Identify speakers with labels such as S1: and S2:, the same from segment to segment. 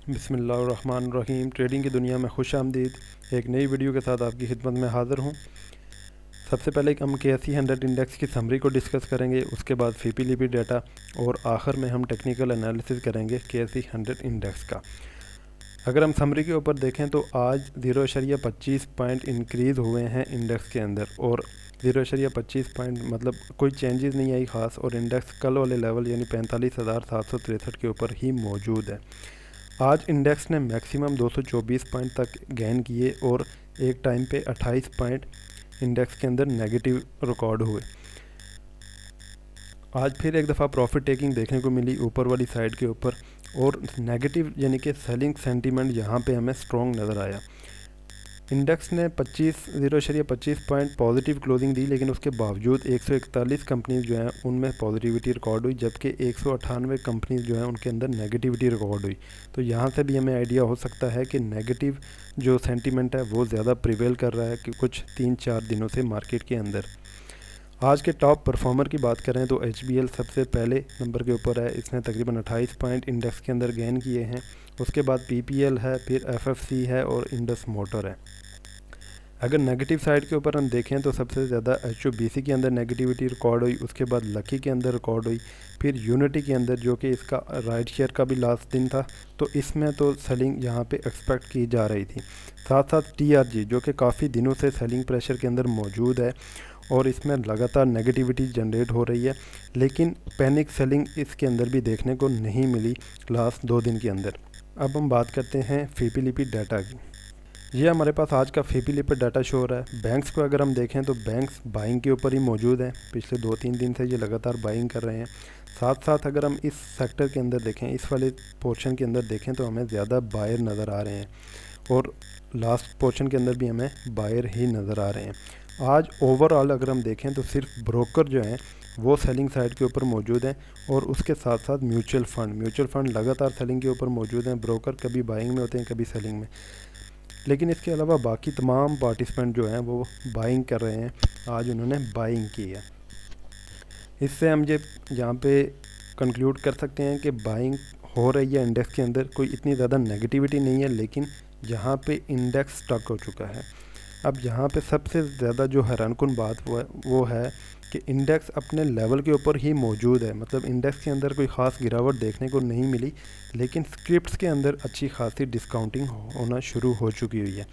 S1: बिस्मिल्लाहिर्रहमानिर्रहीम। ट्रेडिंग की दुनिया में खुश आमदीद। एक नई वीडियो के साथ आपकी खिदमत में हाज़िर हूँ। सबसे पहले हम KSE 100 इंडेक्स की समरी को डिस्कस करेंगे, उसके बाद फीपीलीपी डाटा और आखिर में हम टेक्निकल एनालिसिस करेंगे KSE 100 इंडेक्स का। अगर हम समरी के ऊपर देखें तो आज 0.25 पॉइंट इंक्रीज़ हुए हैं इंडेक्स के अंदर, और 0.25 पॉइंट मतलब कोई चेंजेस नहीं आई ख़ास, और इंडेक्स कल वाले लेवल यानी 45,763 के ऊपर ही मौजूद है। आज इंडेक्स ने मैक्सिमम 224 पॉइंट तक गेन किए और एक टाइम पे 28 पॉइंट इंडेक्स के अंदर नेगेटिव रिकॉर्ड हुए। आज फिर एक दफ़ा प्रॉफिट टेकिंग देखने को मिली ऊपर वाली साइड के ऊपर, और नेगेटिव यानी कि सेलिंग सेंटीमेंट यहाँ पे हमें स्ट्रॉन्ग नज़र आया। इंडेक्स ने 0.25 पॉइंट पॉजिटिव क्लोजिंग दी, लेकिन उसके बावजूद 141 कंपनीज जो हैं उनमें पॉजिटिविटी रिकॉर्ड हुई, जबकि 198 कंपनीज जो हैं उनके अंदर नेगेटिविटी रिकॉर्ड हुई। तो यहाँ से भी हमें आइडिया हो सकता है कि नेगेटिव जो सेंटीमेंट है वो ज़्यादा प्रिवेल कर रहा है कि कुछ 3-4 दिनों से मार्केट के अंदर। आज के टॉप परफॉर्मर की बात करें तो HBL सबसे पहले नंबर के ऊपर है। इसने तकरीबन 28 पॉइंट इंडेक्स के अंदर गेन किए हैं। उसके बाद PPL है, फिर FFC है और इंडस मोटर है। अगर नेगेटिव साइड के ऊपर हम देखें तो सबसे ज़्यादा HOBC के अंदर नेगेटिविटी रिकॉर्ड हुई, उसके बाद लकी के अंदर रिकॉर्ड हुई, फिर यूनिटी के अंदर जो कि इसका राइट शेयर का भी लास्ट दिन था, तो इसमें तो सेलिंग यहाँ पे एक्सपेक्ट की जा रही थी। साथ साथ TRG जो कि काफ़ी दिनों से सेलिंग प्रेशर के अंदर मौजूद है और इसमें लगातार नेगेटिविटी जनरेट हो रही है, लेकिन पैनिक सेलिंग इसके अंदर भी देखने को नहीं मिली लास्ट 2 दिन के अंदर। अब हम बात करते हैं फीपीलीपी डाटा की। ये हमारे पास आज का फीपीलीपी डाटा शो हो रहा है। बैंक्स को अगर हम देखें तो बैंक्स बाइंग के ऊपर ही मौजूद हैं। पिछले 2-3 दिन से ये लगातार बाइंग कर रहे हैं। साथ साथ अगर हम इस सेक्टर के अंदर देखें, इस वाले पोर्शन के अंदर देखें तो हमें ज़्यादा बायर नज़र आ रहे हैं, और लास्ट पोर्शन के अंदर भी हमें बायर ही नज़र आ रहे हैं। आज ओवरऑल अगर हम देखें तो सिर्फ ब्रोकर जो हैं वो सेलिंग साइड के ऊपर मौजूद हैं, और उसके साथ साथ म्यूचुअल फ़ंड लगातार सेलिंग के ऊपर मौजूद हैं। ब्रोकर कभी बाइंग में होते हैं, कभी सेलिंग में, लेकिन इसके अलावा बाकी तमाम पार्टिसिपेंट जो हैं वो बाइंग कर रहे हैं। आज उन्होंने बाइंग की है। इससे हम ये यहाँ पे कंक्लूड कर सकते हैं कि बाइंग हो रही है इंडेक्स के अंदर। कोई इतनी ज़्यादा नेगेटिविटी नहीं है, लेकिन यहाँ पे इंडेक्स स्टक हो चुका है। अब यहाँ पे सबसे ज़्यादा जो हैरानकुन बात वो है कि इंडेक्स अपने लेवल के ऊपर ही मौजूद है। मतलब इंडेक्स के अंदर कोई ख़ास गिरावट देखने को नहीं मिली, लेकिन स्क्रिप्ट्स के अंदर अच्छी खासी डिस्काउंटिंग होना शुरू हो चुकी हुई है।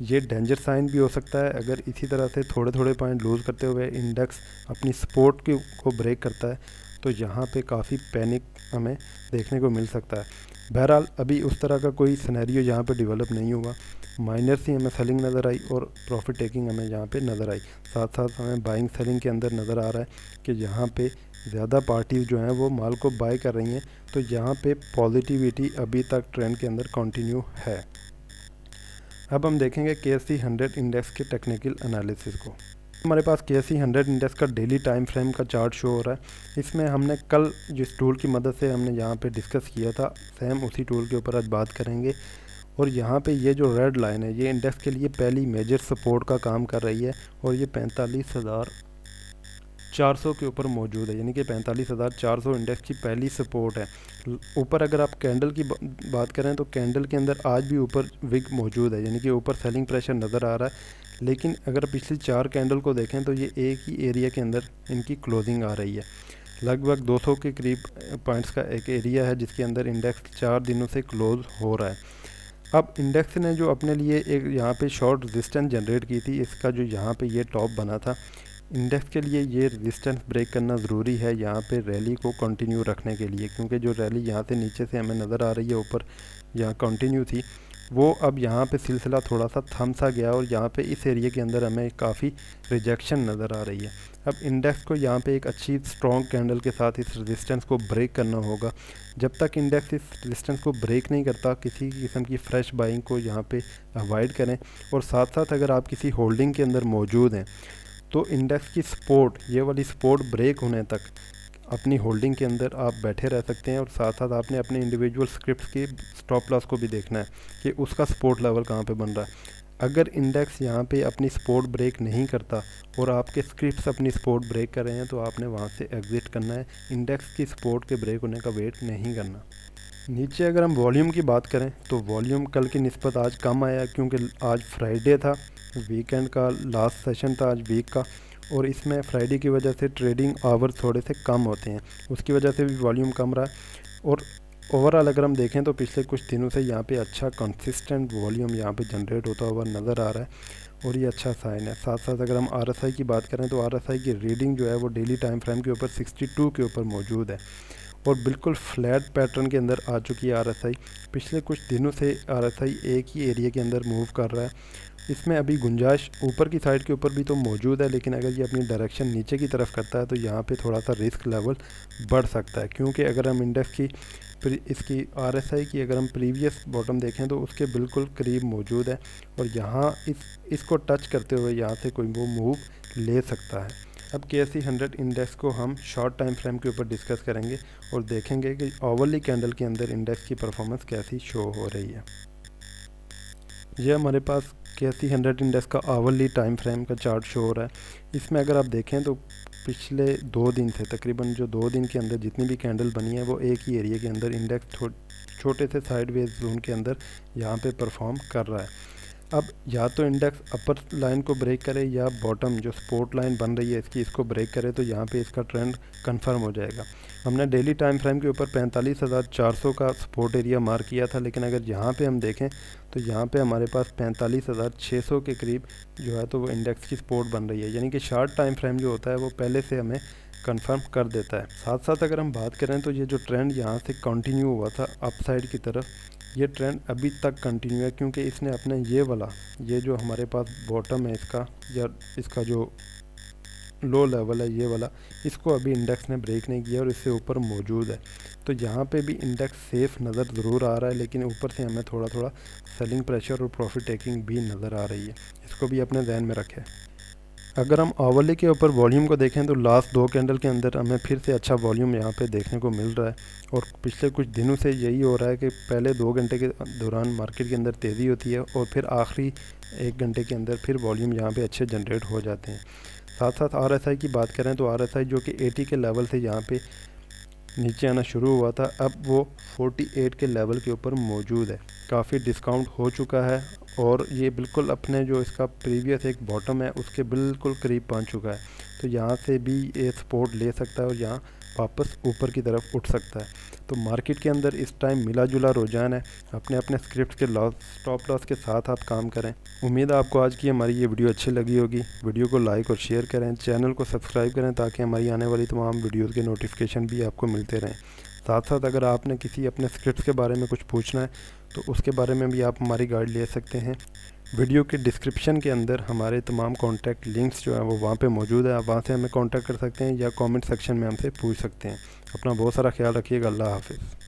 S1: ये डेंजर साइन भी हो सकता है अगर इसी तरह से थोड़े थोड़े पॉइंट लूज़ करते हुए इंडेक्स अपनी सपोर्ट को ब्रेक करता है, तो यहाँ पे काफ़ी पैनिक हमें देखने को मिल सकता है। बहरहाल अभी उस तरह का कोई सिनेरियो यहाँ पे डेवलप नहीं हुआ। माइनर ही हमें सेलिंग नज़र आई और प्रॉफिट टेकिंग हमें यहाँ पे नज़र आई। साथ साथ हमें बाइंग सेलिंग के अंदर नज़र आ रहा है कि यहाँ पे ज़्यादा पार्टीज़ जो हैं वो माल को बाय कर रही हैं। तो यहाँ पे पॉजिटिविटी अभी तक ट्रेंड के अंदर कंटिन्यू है। अब हम देखेंगे KSE 100 इंडेक्स के टेक्निकल एनालिसिस को। हमारे पास KSE 100 इंडेक्स का डेली टाइम फ्रेम का चार्ट शो हो रहा है। इसमें हमने कल जिस टूल की मदद से हमने यहाँ पे डिस्कस किया था, सेम उसी टूल के ऊपर आज बात करेंगे। और यहाँ पे ये जो रेड लाइन है ये इंडेक्स के लिए पहली मेजर सपोर्ट का काम कर रही है, और ये 45,400 के ऊपर मौजूद है, यानी कि 45,400 इंडेक्स की पहली सपोर्ट है। ऊपर अगर आप कैंडल की बात करें तो कैंडल के अंदर आज भी ऊपर विग मौजूद है, यानी कि ऊपर सेलिंग प्रेशर नज़र आ रहा है। लेकिन अगर पिछली 4 कैंडल को देखें तो ये एक ही एरिया के अंदर इनकी क्लोजिंग आ रही है। लगभग 200 के करीब पॉइंट्स का एक एरिया है जिसके अंदर इंडेक्स 4 दिनों से क्लोज हो रहा है। अब इंडेक्स ने जो अपने लिए एक यहाँ पे शॉर्ट रेजिस्टेंस जनरेट की थी, इसका जो यहाँ पे ये टॉप बना था, इंडेक्स के लिए ये रेजिस्टेंस ब्रेक करना ज़रूरी है यहाँ पे रैली को कंटिन्यू रखने के लिए, क्योंकि जो रैली यहाँ से नीचे से हमें नज़र आ रही है ऊपर यहाँ कंटिन्यू थी, वो अब यहाँ पे सिलसिला थोड़ा सा थम सा गया, और यहाँ पे इस एरिया के अंदर हमें काफ़ी रिजेक्शन नज़र आ रही है। अब इंडेक्स को यहाँ पे एक अच्छी स्ट्रॉन्ग कैंडल के साथ इस रेजिस्टेंस को ब्रेक करना होगा। जब तक इंडेक्स इस रेजिस्टेंस को ब्रेक नहीं करता, किसी किस्म की फ्रेश बाइंग को यहाँ पे अवॉइड करें। और साथ साथ अगर आप किसी होल्डिंग के अंदर मौजूद हैं तो इंडेक्स की सपोर्ट, ये वाली सपोर्ट ब्रेक होने तक अपनी होल्डिंग के अंदर आप बैठे रह सकते हैं। और साथ साथ आपने अपने इंडिविजुअल स्क्रिप्ट की स्टॉप लॉस को भी देखना है कि उसका सपोर्ट लेवल कहाँ पे बन रहा है। अगर इंडेक्स यहाँ पे अपनी सपोर्ट ब्रेक नहीं करता और आपके स्क्रिप्ट्स अपनी सपोर्ट ब्रेक कर रहे हैं, तो आपने वहाँ से एग्ज़िट करना है। इंडेक्स की सपोर्ट के ब्रेक होने का वेट नहीं करना। नीचे अगर हम वॉल्यूम की बात करें तो वॉल्यूम कल की निस्बत आज कम आया, क्योंकि आज फ्राइडे था, वीकेंड का लास्ट सेशन था आज वीक का, और इसमें फ्राइडे की वजह से ट्रेडिंग आवर थोड़े से कम होते हैं, उसकी वजह से भी वॉल्यूम कम रहा है। और ओवरऑल अगर हम देखें तो पिछले कुछ दिनों से यहाँ पे अच्छा कंसिस्टेंट वॉल्यूम यहाँ पे जनरेट होता हुआ नज़र आ रहा है, और ये अच्छा साइन है। साथ साथ अगर हम आरएसआई की बात करें तो आरएसआई की रीडिंग जो है वो डेली टाइम फ्रेम के ऊपर 62 के ऊपर मौजूद है, और बिल्कुल फ्लैट पैटर्न के अंदर आ चुकी है आरएसआई। पिछले कुछ दिनों से आरएसआई एक ही एरिया के अंदर मूव कर रहा है। इसमें अभी गुंजाइश ऊपर की साइड के ऊपर भी तो मौजूद है, लेकिन अगर ये अपनी डायरेक्शन नीचे की तरफ करता है तो यहाँ पे थोड़ा सा रिस्क लेवल बढ़ सकता है, क्योंकि अगर हम इंडेक्स की इसकी आरएसआई की अगर हम प्रीवियस बॉटम देखें तो उसके बिल्कुल करीब मौजूद है, और यहाँ इसको टच करते हुए यहाँ से कोई वो मूव ले सकता है। अब KSE 100 इंडेक्स को हम शॉर्ट टाइम फ्रेम के ऊपर डिस्कस करेंगे और देखेंगे कि ओवरली कैंडल के अंदर इंडेक्स की परफॉर्मेंस कैसी शो हो रही है। ये हमारे पास KSE 100 इंडेक्स का आवरली टाइम फ्रेम का चार्ट शो हो रहा है। इसमें अगर आप देखें तो पिछले 2 दिन से तकरीबन जो 2 दिन के अंदर जितनी भी कैंडल बनी है वो एक ही एरिया के अंदर इंडेक्स छोटे से साइडवेज जोन के अंदर यहाँ पे परफॉर्म कर रहा है। अब या तो इंडेक्स अपर लाइन को ब्रेक करे या बॉटम जो सपोर्ट लाइन बन रही है इसकी, इसको ब्रेक करे तो यहाँ पे इसका ट्रेंड कंफर्म हो जाएगा। हमने डेली टाइम फ्रेम के ऊपर 45,400 का सपोर्ट एरिया मार्क किया था, लेकिन अगर यहाँ पे हम देखें तो यहाँ पे हमारे पास 45,600 के करीब जो है तो वो इंडेक्स की सपोर्ट बन रही है, यानी कि शॉर्ट टाइम फ्रेम जो होता है वो पहले से हमें कंफर्म कर देता है। साथ साथ अगर हम बात करें तो ये जो ट्रेंड यहाँ से कंटिन्यू हुआ था अपसाइड की तरफ, ये ट्रेंड अभी तक कंटिन्यू है, क्योंकि इसने अपने ये जो हमारे पास बॉटम है इसका, या इसका जो लो लेवल है ये वाला, इसको अभी इंडेक्स ने ब्रेक नहीं किया और इससे ऊपर मौजूद है। तो यहाँ पे भी इंडेक्स सेफ नज़र ज़रूर आ रहा है, लेकिन ऊपर से हमें थोड़ा थोड़ा सेलिंग प्रेशर और प्रॉफिट टेकिंग भी नज़र आ रही है, इसको भी अपने ध्यान में रखें। अगर हम आवरली के ऊपर वॉल्यूम को देखें तो लास्ट 2 कैंडल के अंदर हमें फिर से अच्छा वॉल्यूम यहाँ पे देखने को मिल रहा है, और पिछले कुछ दिनों से यही हो रहा है कि पहले 2 घंटे के दौरान मार्केट के अंदर तेज़ी होती है और फिर आखिरी 1 घंटे के अंदर फिर वॉल्यूम यहाँ पे अच्छे जनरेट हो जाते हैं। साथ साथ आरएसआई की बात करें तो आरएसआई जो कि 80 के लेवल से यहाँ पे नीचे आना शुरू हुआ था, अब वो 48 के लेवल के ऊपर मौजूद है। काफ़ी डिस्काउंट हो चुका है और ये बिल्कुल अपने जो इसका प्रीवियस एक बॉटम है उसके बिल्कुल करीब पहुंच चुका है। तो यहाँ से भी ये सपोर्ट ले सकता है और यहाँ वापस ऊपर की तरफ उठ सकता है। तो मार्केट के अंदर इस टाइम मिला जुला रुझान है। अपने अपने स्क्रिप्ट के स्टॉप लॉस के साथ आप काम करें। उम्मीद है आपको आज की हमारी ये वीडियो अच्छी लगी होगी। वीडियो को लाइक और शेयर करें, चैनल को सब्सक्राइब करें ताकि हमारी आने वाली तमाम वीडियोज़ के नोटिफिकेशन भी आपको मिलते रहें। साथ साथ अगर आपने किसी अपने स्क्रिप्ट के बारे में कुछ पूछना है तो उसके बारे में भी आप हमारी गाइड ले सकते हैं। वीडियो के डिस्क्रिप्शन के अंदर हमारे तमाम कॉन्टैक्ट लिंक्स जो हैं वो वहाँ पे मौजूद है। आप वहाँ से हमें कॉन्टैक्ट कर सकते हैं या कमेंट सेक्शन में हमसे पूछ सकते हैं। अपना बहुत सारा ख्याल रखिएगा। अल्लाह हाफिज़।